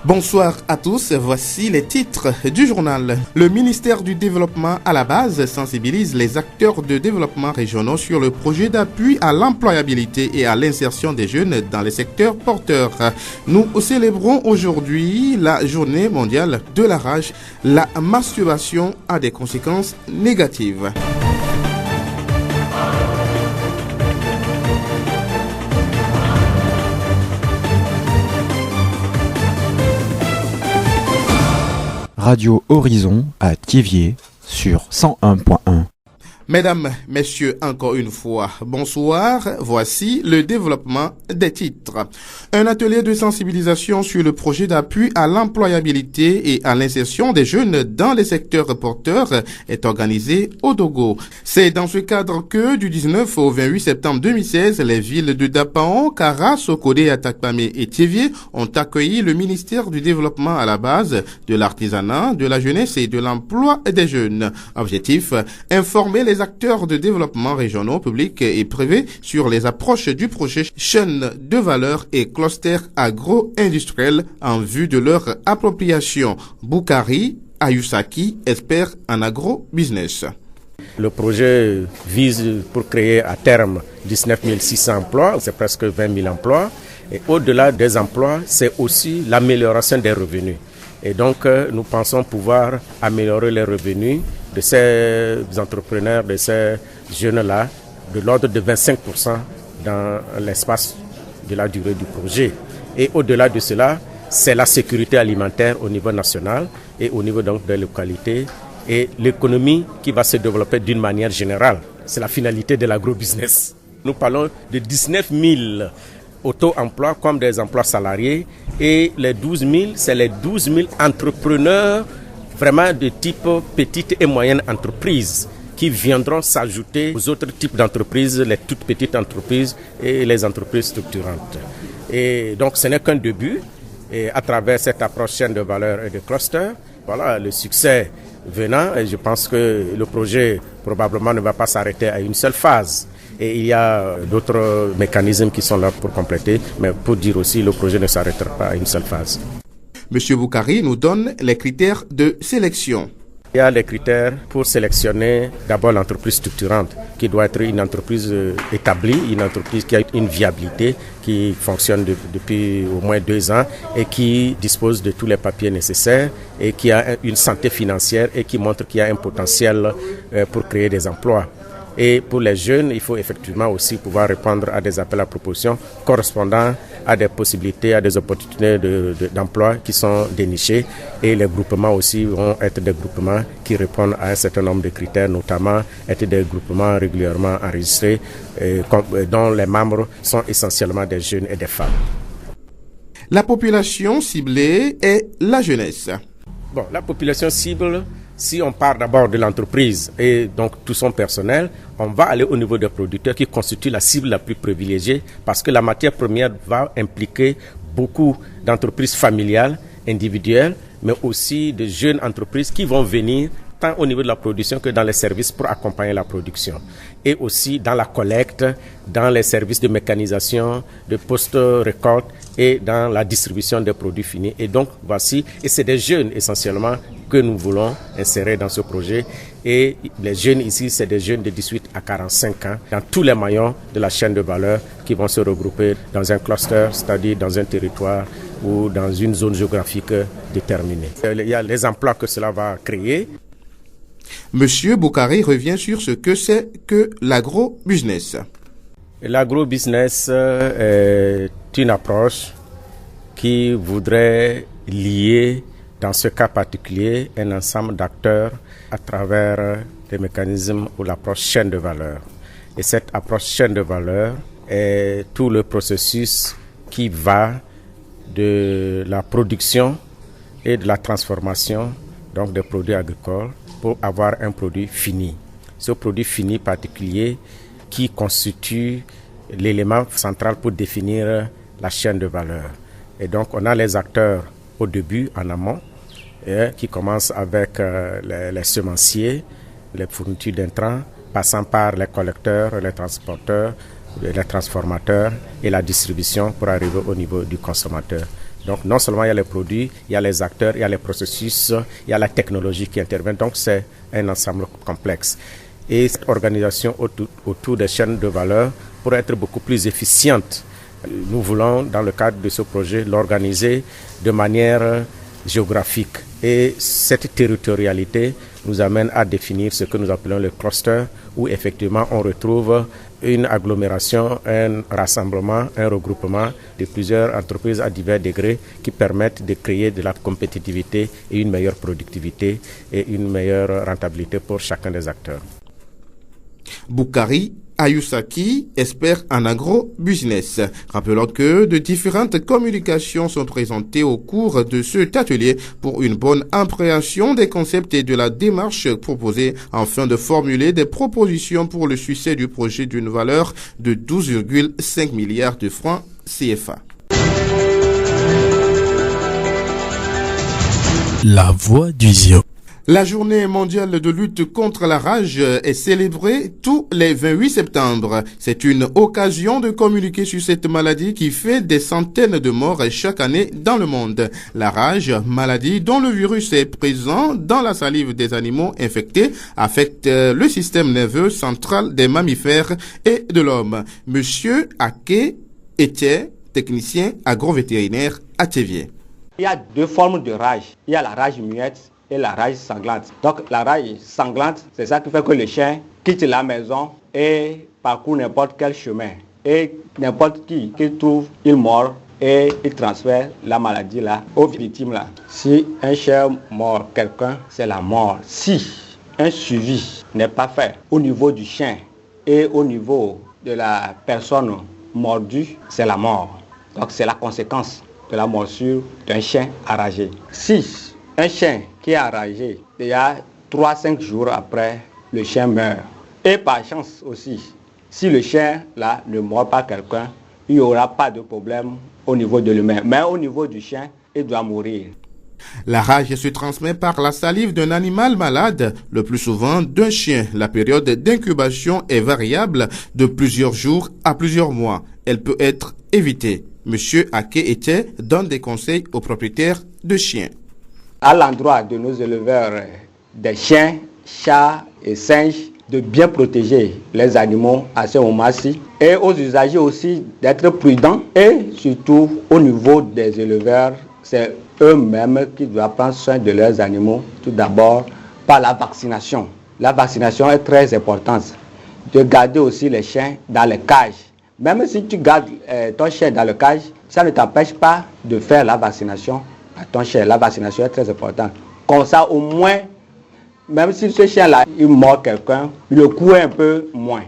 Bonsoir à tous, voici les titres du journal. Le ministère du Développement à la base sensibilise les acteurs de développement régionaux sur le projet d'appui à l'employabilité et à l'insertion des jeunes dans les secteurs porteurs. Nous célébrons aujourd'hui la journée mondiale de la rage. La masturbation a des conséquences négatives. Radio Horizon à Thiéviers sur 101.1. Mesdames, messieurs, encore une fois, bonsoir. Voici le développement des titres. Un atelier de sensibilisation sur le projet d'appui à l'employabilité et à l'insertion des jeunes dans les secteurs porteurs est organisé au Dogo. C'est dans ce cadre que du 19 au 28 septembre 2016, les villes de Dapaon, Kara, Sokodé, Atakpamé et Thiéviers ont accueilli le ministère du Développement à la base de l'artisanat, de la jeunesse et de l'emploi des jeunes. Objectif, informer les acteurs de développement régionaux, publics et privés sur les approches du projet chaîne de valeur et cluster agro-industriel en vue de leur appropriation. Boukari Ayusaki, expert en agro-business. Le projet vise pour créer à terme 19 600 emplois, c'est presque 20 000 emplois. Et au-delà des emplois, c'est aussi l'amélioration des revenus. Et donc, nous pensons pouvoir améliorer les revenus de ces entrepreneurs, de ces jeunes-là, de l'ordre de 25% dans l'espace de la durée du projet. Et au-delà de cela, c'est la sécurité alimentaire au niveau national et au niveau donc des localités et l'économie qui va se développer d'une manière générale. C'est la finalité de l'agro-business. Nous parlons de 19 000 auto-emplois comme des emplois salariés et les 12 000, c'est les 12 000 entrepreneurs vraiment de type petite et moyenne entreprise qui viendront s'ajouter aux autres types d'entreprises, les toutes petites entreprises et les entreprises structurantes. Et donc ce n'est qu'un début et à travers cette approche chaîne de valeur et de cluster, voilà le succès venant et je pense que le projet probablement ne va pas s'arrêter à une seule phase. Et il y a d'autres mécanismes qui sont là pour compléter, mais pour dire aussi le projet ne s'arrêtera pas à une seule phase. Monsieur Boukari nous donne les critères de sélection. Il y a les critères pour sélectionner d'abord l'entreprise structurante, qui doit être une entreprise établie, une entreprise qui a une viabilité, qui fonctionne depuis au moins 2 ans et qui dispose de tous les papiers nécessaires et qui a une santé financière et qui montre qu'il y a un potentiel pour créer des emplois. Et pour les jeunes, il faut effectivement aussi pouvoir répondre à des appels à propositions correspondant à des possibilités, à des opportunités d'emploi qui sont dénichées. Et les groupements aussi vont être des groupements qui répondent à un certain nombre de critères, notamment être des groupements régulièrement enregistrés dont les membres sont essentiellement des jeunes et des femmes. La population ciblée est la jeunesse. Bon, la population cible, si on part d'abord de l'entreprise et donc tout son personnel, on va aller au niveau des producteurs qui constituent la cible la plus privilégiée parce que la matière première va impliquer beaucoup d'entreprises familiales, individuelles, mais aussi de jeunes entreprises qui vont venir tant au niveau de la production que dans les services pour accompagner la production. Et aussi dans la collecte, dans les services de mécanisation, de post-récolte et dans la distribution des produits finis. Et donc, voici, et c'est des jeunes essentiellement que nous voulons insérer dans ce projet. Et les jeunes ici, c'est des jeunes de 18 à 45 ans dans tous les maillons de la chaîne de valeur qui vont se regrouper dans un cluster, c'est-à-dire dans un territoire ou dans une zone géographique déterminée. Il y a les emplois que cela va créer. Monsieur Boukari revient sur ce que c'est que l'agro-business. L'agro-business est une approche qui voudrait lier, dans ce cas particulier, un ensemble d'acteurs à travers des mécanismes ou l'approche chaîne de valeur. Et cette approche chaîne de valeur est tout le processus qui va de la production et de la transformation donc des produits agricoles pour avoir un produit fini. Ce produit fini particulier qui constitue l'élément central pour définir la chaîne de valeur. Et donc on a les acteurs au début, en amont, qui commencent avec les semenciers, les fournitures d'intrants, passant par les collecteurs, les transporteurs, les transformateurs et la distribution pour arriver au niveau du consommateur. Donc non seulement il y a les produits, il y a les acteurs, il y a les processus, il y a la technologie qui intervient. Donc c'est un ensemble complexe. Et cette organisation autour des chaînes de valeur pour être beaucoup plus efficiente. Nous voulons, dans le cadre de ce projet, l'organiser de manière géographique. Et cette territorialité nous amène à définir ce que nous appelons le cluster, où effectivement on retrouve une agglomération, un rassemblement, un regroupement de plusieurs entreprises à divers degrés qui permettent de créer de la compétitivité et une meilleure productivité et une meilleure rentabilité pour chacun des acteurs. Boukari Ayusaki, expert en agro-business. Rappelons que de différentes communications sont présentées au cours de cet atelier pour une bonne appréhension des concepts et de la démarche proposée afin de formuler des propositions pour le succès du projet d'une valeur de 12,5 milliards de francs CFA. La voix du Zio. La journée mondiale de lutte contre la rage est célébrée tous les 28 septembre. C'est une occasion de communiquer sur cette maladie qui fait des centaines de morts chaque année dans le monde. La rage, maladie dont le virus est présent dans la salive des animaux infectés, affecte le système nerveux central des mammifères et de l'homme. Monsieur Ake était technicien agrovétérinaire à Théviers. Il y a deux formes de rage. Il y a la rage muette et la rage sanglante. Donc la rage sanglante, c'est ça qui fait que le chien quitte la maison et parcourt n'importe quel chemin. Et n'importe qui trouve, il mord et il transfère la maladie là aux victimes là. Si un chien mord quelqu'un, c'est la mort. Si un suivi n'est pas fait au niveau du chien et au niveau de la personne mordue, c'est la mort. Donc c'est la conséquence de la morsure d'un chien enragé. Si un chien qui est enragé, il y a 3-5 jours après, le chien meurt. Et par chance aussi, si le chien là ne mord pas quelqu'un, il n'y aura pas de problème au niveau de l'humain. Mais au niveau du chien, il doit mourir. La rage se transmet par la salive d'un animal malade, le plus souvent d'un chien. La période d'incubation est variable de plusieurs jours à plusieurs mois. Elle peut être évitée. Monsieur Ake était donne des conseils aux propriétaires de chiens. À l'endroit de nos éleveurs des chiens, chats et singes, de bien protéger les animaux à ce moment-ci et aux usagers aussi d'être prudents et surtout au niveau des éleveurs, c'est eux-mêmes qui doivent prendre soin de leurs animaux tout d'abord par la vaccination. La vaccination est très importante. De garder aussi les chiens dans les cages. Même si tu gardes ton chien dans le cage, ça ne t'empêche pas de faire la vaccination à ton chien. La vaccination est très importante. Comme ça, au moins, même si ce chien-là, il mord quelqu'un, il le court un peu moins.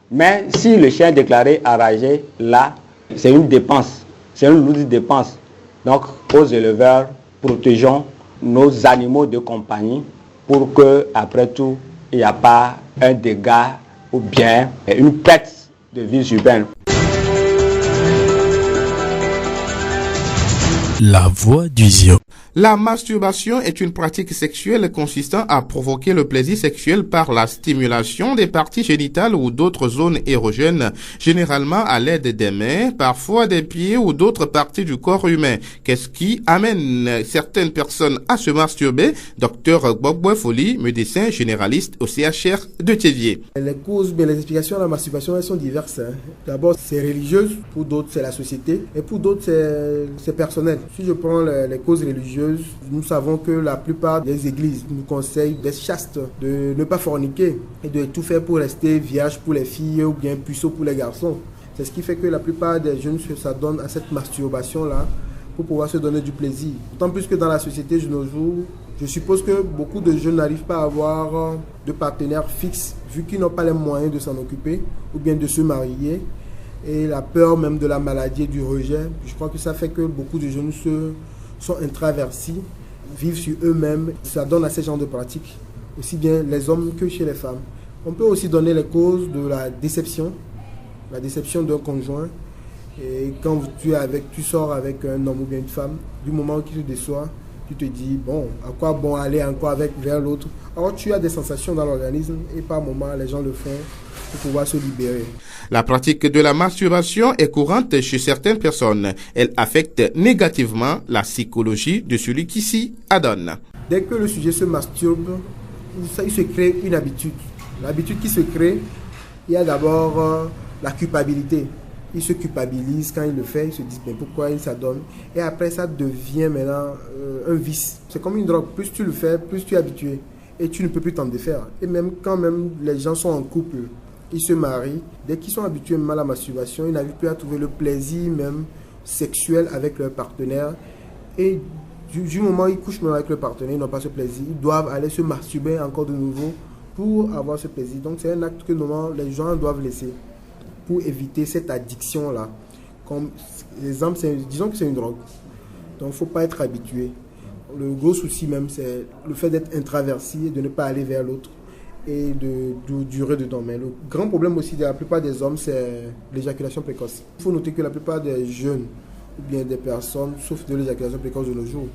Mais si le chien est déclaré enragé, là, c'est une dépense. C'est une lourde dépense. Donc, aux éleveurs, protégeons nos animaux de compagnie pour que, après tout, il n'y a pas un dégât ou bien une perte de vie urbaine. La voix du Zio. La masturbation est une pratique sexuelle consistant à provoquer le plaisir sexuel par la stimulation des parties génitales ou d'autres zones érogènes, généralement à l'aide des mains, parfois des pieds ou d'autres parties du corps humain. Qu'est-ce qui amène certaines personnes à se masturber? Docteur Gbogbo Foli, médecin généraliste au CHR de Théviers. Les causes, les explications de la masturbation, elles sont diverses. D'abord, c'est religieuse, pour d'autres, c'est la société, et pour d'autres, c'est personnel. Si je prends les causes religieuses, nous savons que la plupart des églises nous conseillent d'être chastes, de ne pas forniquer et de tout faire pour rester vierge pour les filles ou bien puceau pour les garçons. C'est ce qui fait que la plupart des jeunes s'adonnent à cette masturbation-là pour pouvoir se donner du plaisir. D'autant plus que dans la société de nos jours, je suppose que beaucoup de jeunes n'arrivent pas à avoir de partenaire fixe vu qu'ils n'ont pas les moyens de s'en occuper ou bien de se marier. Et la peur même de la maladie et du rejet, je crois que ça fait que beaucoup de jeunes sont introvertis, vivent sur eux-mêmes, ça donne à ces genres de pratiques, aussi bien les hommes que chez les femmes. On peut aussi donner les causes de la déception d'un conjoint. Et quand tu sors avec un homme ou bien une femme, du moment où il te déçoit, Tu te dis, bon, à quoi bon aller encore vers l'autre? Alors tu as des sensations dans l'organisme et par moments, les gens le font pour pouvoir se libérer. La pratique de la masturbation est courante chez certaines personnes. Elle affecte négativement la psychologie de celui qui s'y adonne. Dès que le sujet se masturbe, il se crée une habitude. L'habitude qui se crée, il y a d'abord la culpabilité. Il se culpabilise quand il le fait, il se dit mais pourquoi il s'adonne. Et après ça devient maintenant un vice. C'est comme une drogue, plus tu le fais, plus tu es habitué. Et tu ne peux plus t'en défaire. Et même quand même les gens sont en couple, ils se marient, dès qu'ils sont habitués même à la masturbation, ils n'arrivent plus à trouver le plaisir même sexuel avec leur partenaire. Et du moment où ils couchent même avec leur partenaire, ils n'ont pas ce plaisir. Ils doivent aller se masturber encore de nouveau pour avoir ce plaisir. Donc c'est un acte que normalement les gens doivent laisser pour éviter cette addiction-là. Comme exemple, disons que c'est une drogue. Donc il ne faut pas être habitué. Le gros souci même, c'est le fait d'être intraversier, de ne pas aller vers l'autre et de durer dedans. Mais le grand problème aussi de la plupart des hommes, c'est l'éjaculation précoce. Il faut noter que la plupart des jeunes ou bien des personnes souffrent de l'éjaculation précoce de nos jours.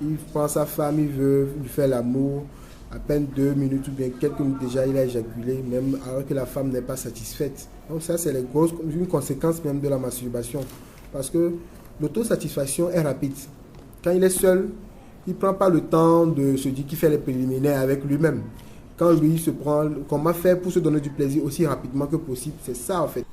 Il prend sa femme, il veut lui faire l'amour, à peine 2 minutes ou bien quelques minutes déjà, il a éjaculé, même alors que la femme n'est pas satisfaite. Donc ça, c'est une conséquence même de la masturbation. Parce que l'autosatisfaction est rapide. Quand il est seul, il ne prend pas le temps de se dire qu'il fait les préliminaires avec lui-même. Quand lui se prend, comment faire pour se donner du plaisir aussi rapidement que possible, c'est ça en fait.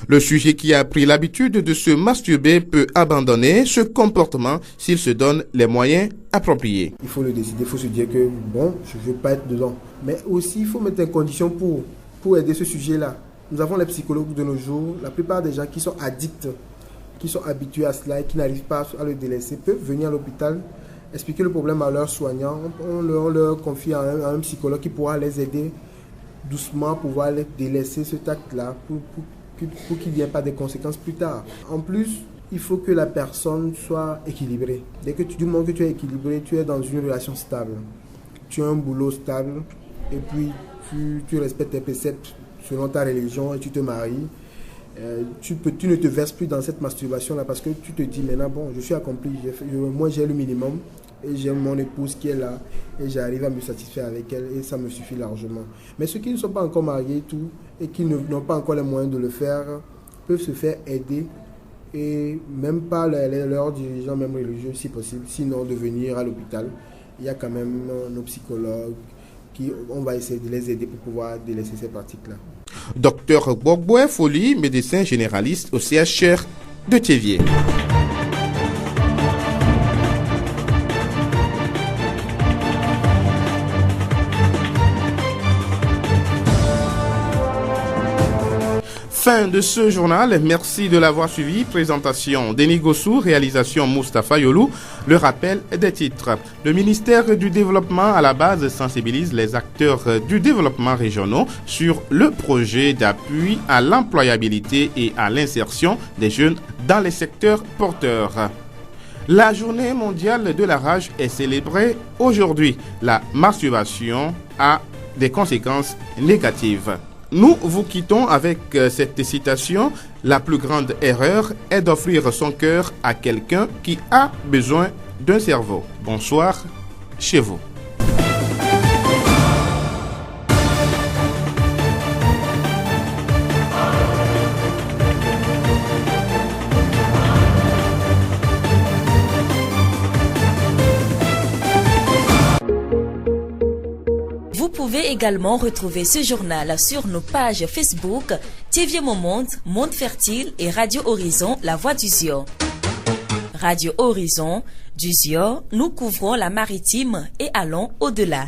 Le sujet qui a pris l'habitude de se masturber peut abandonner ce comportement s'il se donne les moyens appropriés. Il faut le décider, il faut se dire que bon, je ne veux pas être dedans. Mais aussi, il faut mettre en condition pour aider ce sujet-là. Nous avons les psychologues de nos jours, la plupart des gens qui sont addicts, qui sont habitués à cela et qui n'arrivent pas à le délaisser, peuvent venir à l'hôpital, expliquer le problème à leurs soignants. On leur confie à un psychologue qui pourra les aider doucement à pouvoir les délaisser cet acte-là pour qu'il n'y ait pas de conséquences plus tard. En plus, il faut que la personne soit équilibrée. Du moment que tu es équilibré, tu es dans une relation stable. Tu as un boulot stable et puis tu respectes tes préceptes selon ta religion et tu te maries. Tu ne te verses plus dans cette masturbation-là parce que tu te dis maintenant, bon, je suis accompli, moi j'ai le minimum et j'ai mon épouse qui est là et j'arrive à me satisfaire avec elle et ça me suffit largement. Mais ceux qui ne sont pas encore mariés et qui n'ont pas encore les moyens de le faire peuvent se faire aider et même pas leurs dirigeants, même religieux si possible, sinon de venir à l'hôpital. Il y a quand même nos psychologues on va essayer de les aider pour pouvoir délaisser ces pratiques-là. Docteur Gbogboe Foli, médecin généraliste au CHR de Thiévié. Fin de ce journal, merci de l'avoir suivi. Présentation Denis Gossou, réalisation Mustapha Yolou. Le rappel des titres. Le ministère du Développement à la base sensibilise les acteurs du développement régionaux sur le projet d'appui à l'employabilité et à l'insertion des jeunes dans les secteurs porteurs. La journée mondiale de la rage est célébrée aujourd'hui. La masturbation a des conséquences négatives. Nous vous quittons avec cette citation. La plus grande erreur est d'offrir son cœur à quelqu'un qui a besoin d'un cerveau. Bonsoir chez vous. Vous pouvez également retrouver ce journal sur nos pages Facebook Thiévié Monde, Monde Fertile et Radio Horizon, La Voix du Zio. Radio Horizon, du Zio, nous couvrons la maritime et allons au-delà.